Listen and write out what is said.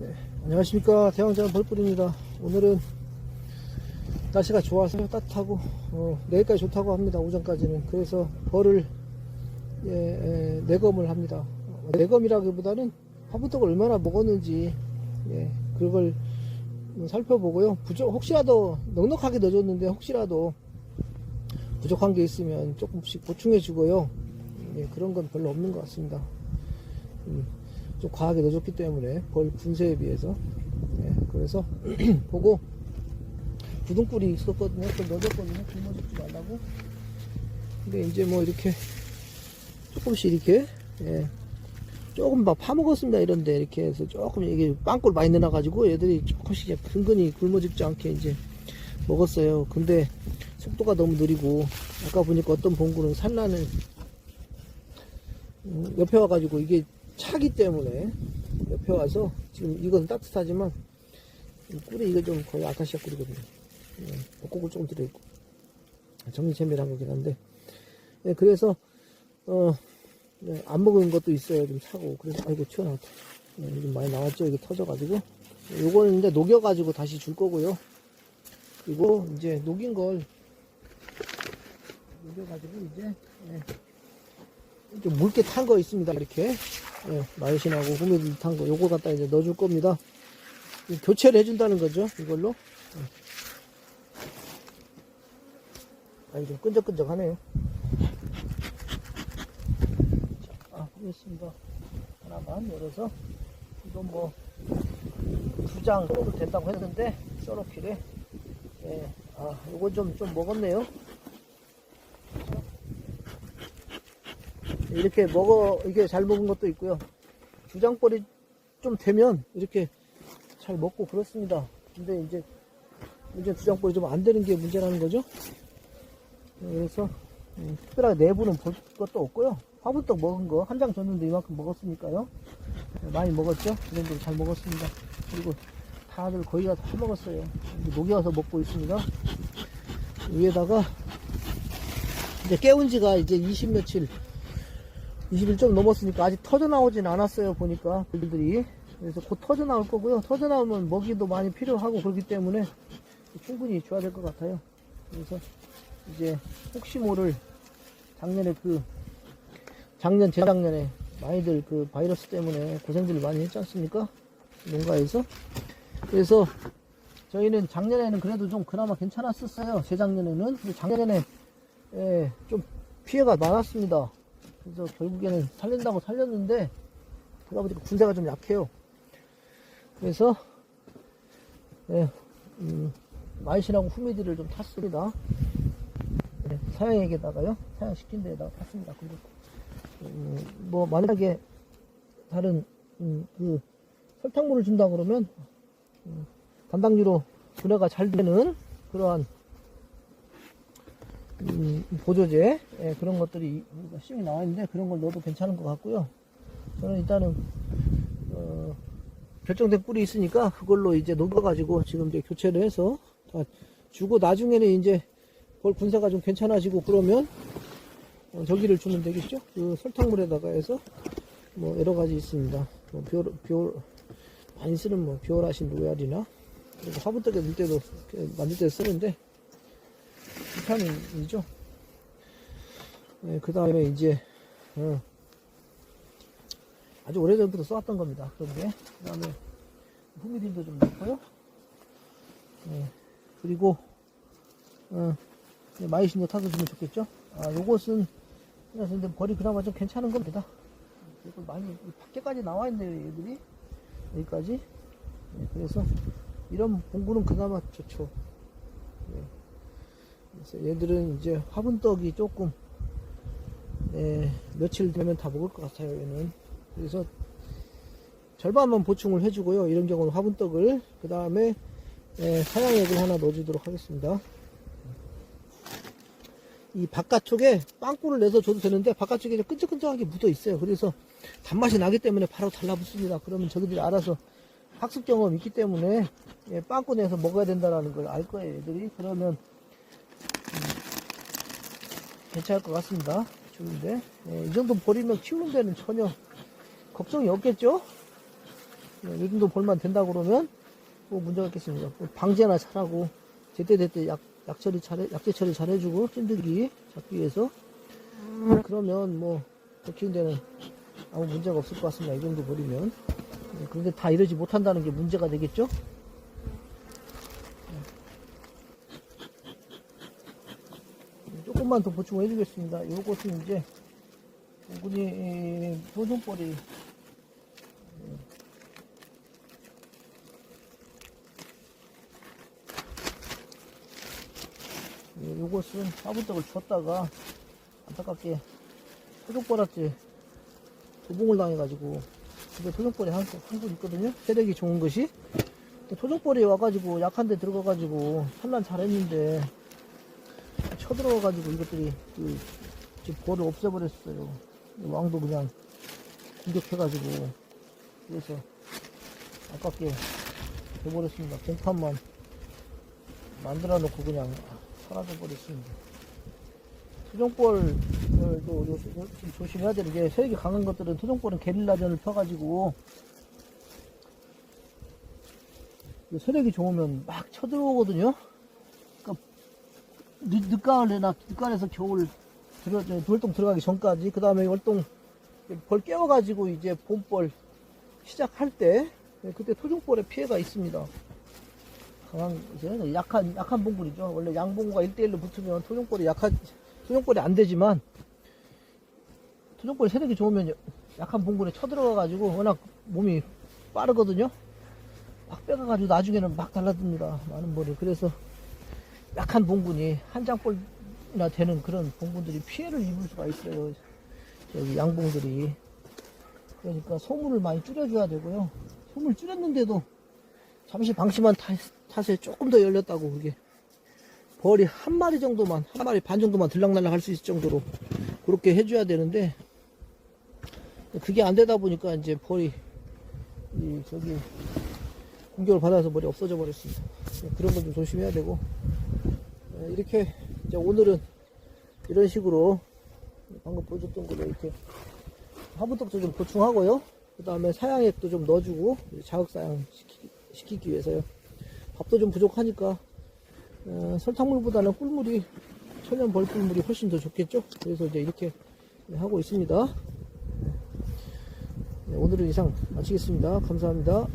네, 안녕하십니까. 대왕자연 벌꿀입니다. 오늘은 날씨가 좋아서 따뜻하고 내일까지 좋다고 합니다. 오전까지는. 그래서 벌을 내검을 합니다. 내검이라기보다는 화분떡을 얼마나 먹었는지 그걸 살펴보고요. 혹시라도 넉넉하게 넣어줬는데 혹시라도 부족한 게 있으면 조금씩 보충해 주고요. 그런 건 별로 없는 것 같습니다. 좀 과하게 넣어줬기 때문에 벌 분쇄에 비해서 그래서 보고 부둥꿀이 있었거든요. 그걸 넣어줬거든요. 굶어 죽지 말라고. 근데 이제 뭐 이렇게 조금씩 이렇게 조금 막 파먹었습니다. 이런데 이렇게 해서 조금 이게 빵꿀 많이 넣어가지고 얘들이 조금씩 이제 근근히 굶어 죽지 않게 이제 먹었어요. 근데 속도가 너무 느리고 아까 보니까 어떤 봉구는 산란을 옆에 와가지고 이게 차기 때문에 옆에 와서 지금 이건 따뜻하지만 꿀이 이거 좀 거의 아카시아 꿀이거든요. 벚꽃을 조금 들어있고 정리체밀한 거긴 한데 그래서 안 먹은 것도 있어요. 좀 차고. 그래서 아이고 튀어나왔다. 좀 많이 나왔죠. 이게 터져가지고 요거는 이제 녹여가지고 다시 줄 거고요. 그리고 이제 녹인 걸 녹여가지고 이제 좀 묽게 탄 거 있습니다. 이렇게 마요신하고 후미들 탄 거 요거 갖다 이제 넣어줄 겁니다. 교체를 해준다는 거죠. 이걸로. 아니 좀 끈적끈적하네요. 자, 보겠습니다. 하나만 열어서 이건 뭐 2장 썰어도 된다고 했는데 썰어필에 요거 좀 먹었네요. 이렇게 이게 잘 먹은 것도 있고요. 주장벌이 좀 되면 이렇게 잘 먹고 그렇습니다. 근데 이제 주장벌이 좀 안 되는 게 문제라는 거죠. 그래서 특별하게 내부는 볼 것도 없고요. 화분떡 먹은 거 한 장 줬는데 이만큼 먹었으니까요. 많이 먹었죠. 이 정도로 잘 먹었습니다. 그리고 다들 거의 다 먹었어요. 녹여서 먹고 있습니다. 위에다가 이제 깨운 지가 이제 20일 좀 넘었으니까 아직 터져 나오진 않았어요. 보니까 벌들이. 그래서 곧 터져 나올 거고요. 터져 나오면 먹이도 많이 필요하고 그렇기 때문에 충분히 줘야 될 것 같아요. 그래서 이제 혹시 모를 재작년에 많이들 그 바이러스 때문에 고생들을 많이 했지 않습니까? 농가에서. 그래서 저희는 작년에는 그래도 좀 그나마 괜찮았었어요. 재작년에는. 근데 작년에 좀 피해가 많았습니다. 그래서 결국에는 살린다고 살렸는데 그러다 보니까 군세가 좀 약해요. 그래서 마이신하고 후미디를 좀 탔습니다. 사양에다가요. 사양시킨 데에다가 탔습니다. 근데 뭐 만약에 다른 그 설탕물을 준다 그러면 단당류로 분해가 잘 되는 그러한 보조제 그런 것들이 심이 나와 있는데 그런 걸 넣어도 괜찮은 것 같고요. 저는 일단은 결정된 꿀이 있으니까 그걸로 이제 녹여가지고 지금 이제 교체를 해서 다 주고 나중에는 이제 벌 군사가 좀 괜찮아지고 그러면 저기를 주면 되겠죠. 그 설탕물에다가 해서 뭐 여러 가지 있습니다. 뭐 많이 쓰는 뭐 비오라신 로얄이나 그리고 화분떡에 넣을 때도 만들 때 쓰는데 비타민이죠. 그 다음에 이제 아주 오래전부터 써왔던 겁니다. 그런데 그 다음에 후미딘도 좀 넣고요. 그리고 마이신도 타서 주면 좋겠죠. 요것은 근데 벌이 그나마 좀 괜찮은 겁니다. 그리고 많이 밖에까지 나와 있네요. 얘들이 여기까지. 그래서 이런 봉구는 그나마 좋죠. 그래서 얘들은 이제 화분떡이 조금 며칠 되면 다 먹을 것 같아요. 얘는. 그래서 절반만 보충을 해주고요. 이런 경우는 화분떡을 그 다음에 사양액을 하나 넣어주도록 하겠습니다. 이 바깥쪽에 빵꿀을 내서 줘도 되는데 바깥쪽에 좀 끈적끈적하게 묻어 있어요. 그래서 단맛이 나기 때문에 바로 달라붙습니다. 그러면 저기들이 알아서 학습 경험이 있기 때문에 빵꿀 내서 먹어야 된다는 걸 알 거예요. 애들이. 그러면 괜찮을 것 같습니다. 좋은데 이 정도 버리면 키우는 데는 전혀 걱정이 없겠죠. 이 정도 벌만 된다 그러면 뭐 문제가 있겠습니까? 방제나 잘하고 제때제때 약제 처리 잘 해주고 찐득이 잡기 위해서 그러면 뭐 더 키운 데는 아무 문제가 없을 것 같습니다. 이 정도 버리면. 그런데 다 이러지 못한다는 게 문제가 되겠죠? 조금만 더 보충을 해주겠습니다. 요것은 이제 우리 도전벌이 요것은 화분떡을 줬다가 안타깝게 토종벌한테 도봉을 당해가지고 집에 토종벌이 한 분 있거든요. 세력이 좋은 것이 토종벌이 와가지고 약한데 들어가가지고 산란 잘했는데 쳐들어가가지고 이것들이 지금 벌을 없애버렸어요. 왕도 그냥 공격해가지고 그래서 아깝게 돼버렸습니다. 공판만 만들어 놓고 그냥 사라져 버렸습니다. 토종벌도 좀 조심해야 되는 게 세력이 강한 것들은 토종벌은 게릴라전을 펴가지고 세력이 좋으면 막 쳐들어오거든요. 그러니까 늦가을에서 겨울 돌동 들어가기 전까지 그 다음에 월동 벌 깨워가지고 이제 봄벌 시작할 때 그때 토종벌에 피해가 있습니다. 이제 약한 봉구리죠. 원래 양봉구가 1대1로 붙으면 토종벌이 안 되지만, 토종벌이 세력이 좋으면 약한 봉구리에 쳐들어가가지고 워낙 몸이 빠르거든요. 막 빼가가지고 나중에는 막 달라듭니다. 많은 벌이. 그래서 약한 봉군이 한 장벌이나 되는 그런 봉군들이 피해를 입을 수가 있어요. 여기 양봉들이. 그러니까 소문을 많이 줄여줘야 되고요. 소문을 줄였는데도 잠시 방심한 탓에 조금 더 열렸다고 그게 벌이 한 마리 반 정도만 들락날락 할 수 있을 정도로 그렇게 해줘야 되는데 그게 안 되다 보니까 이제 벌이 공격을 받아서 벌이 없어져 버렸습니다. 그런 건 좀 조심해야 되고 이렇게 이제 오늘은 이런 식으로 방금 보여줬던 걸로 이렇게 화분떡도 좀 보충하고요. 그 다음에 사양액도 좀 넣어주고 자극사양 시키기 위해서요. 밥도 좀 부족하니까 설탕물보다는 꿀물이 천연 벌꿀물이 훨씬 더 좋겠죠. 그래서 이제 이렇게 하고 있습니다. 네, 오늘은 이상 마치겠습니다. 감사합니다.